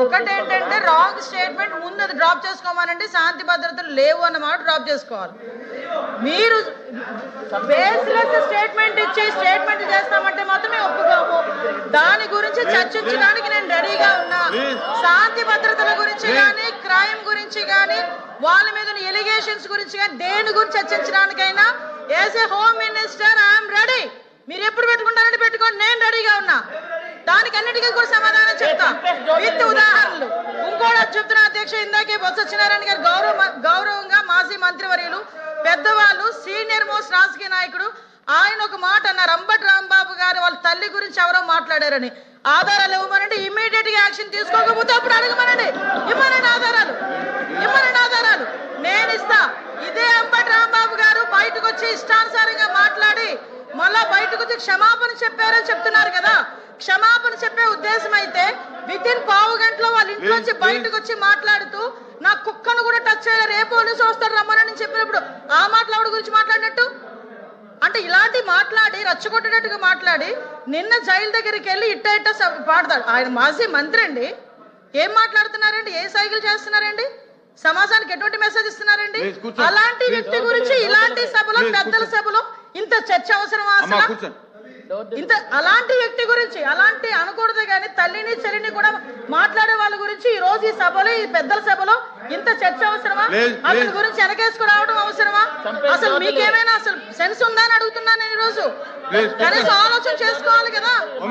ఒకటేంటంటే wrong statement ముందు అది డ్రాప్ చేసుకోమనండి, శాంతి భద్రతలు లేవు అన్నమాట డ్రాప్ చేసుకోవాలి. మీరు బేస్లెస్ స్టేట్మెంట్ ఇచ్చి స్టేట్మెంట్ చేస్తామంటే మాత్రమే ఒప్పుకోము. దాని గురించి చర్చించడానికి నేను రెడీగా ఉన్నా. శాంతి భద్రతల గురించి కానీ, క్రైమ్ గురించి కానీ, వాళ్ళ మీద ఎలిగేషన్స్ గురించి కానీ, దేని గురించి చర్చించడానికైనా as a home minister I'm ready. మీరు ఎప్పుడు పెట్టుకుంటారని పెట్టుకోండి, నేను రెడీగా ఉన్నా. దానికి అన్నిటికీ కూడా సమాధానం చెప్తా విత్ ఉదాహరణలు. ఇంకోటి చెప్తున్నా అధ్యక్ష, ఇందాకే బొత్స సత్యనారాయణ గారు గౌరవంగా మాజీ మంత్రివర్యులు, పెద్దవాళ్ళు, సీనియర్ మోస్ట్ రాజకీయ నాయకుడు, ఆయన ఒక మాట అన్నారు, అంబటి రాంబాబు గారు వాళ్ళ తల్లి గురించి ఎవరో మాట్లాడారని. ఆధారాలు ఇవ్వమనండి, ఇమ్మీడియట్ గా యాక్షన్ తీసుకోకపోతే అప్పుడు అడగమనండి, ఇవ్వనండి ఆధారాలు, ఇవ్వనండి ఆధారాలు, నేను ఇస్తా. ఇదే అంబటి రాంబాబు గారు బయటకు వచ్చి ఇష్టానుసారంగా మాట్లాడి మళ్ళా బయటకు వచ్చి క్షమాపణ చెప్పారని చెప్తున్నారు కదా. క్షమాపణ చెప్పే ఉద్దేశం అయితే విత్ ఇన్ పావు గంటలో వాళ్ళ ఇంట్లోంచి బయటకు వచ్చి మాట్లాడుతూ నా కుక్కను కూడా టచ్ చేయలేరు, ఏ పోలీసు వస్తాడు రమ్మని చెప్పినప్పుడు ఆ మాట్లాడు గురించి మాట్లాడినట్టు అంటే ఇలాంటి మాట్లాడి రచ్చగొట్టేటట్టుగా మాట్లాడి నిన్న జైలు దగ్గరికి వెళ్ళి ఇట్ట పాడతాడు. ఆయన మాజీ మంత్రి అండి, ఏం మాట్లాడుతున్నారండి, ఏ సైకిల్ చేస్తున్నారండి, సమాజానికి ఎటువంటి మెసేజ్ ఇస్తున్నారండి? అలాంటి వ్యక్తి గురించి ఇలాంటి సభలో, పెద్దల సభలో ఇంత చర్చ అవసరమా అసలు? ఇంత అలాంటి వ్యక్తి గురించి అలాంటి అనకూడదు కానీ తల్లిని చెల్లిని కూడా మాట్లాడే వాళ్ళ గురించి ఈ రోజు ఈ సభలో, ఈ పెద్దల సభలో ఇంత చర్చ అవసరమా? అతని గురించి వెనకేసుకు రావడం అవసరమా? అసలు మీకేమైనా అసలు సెన్స్ ఉందా అని అడుగుతున్నాను నేను. ఈ రోజు కనీసం ఆలోచన చేసుకోవాలి కదా.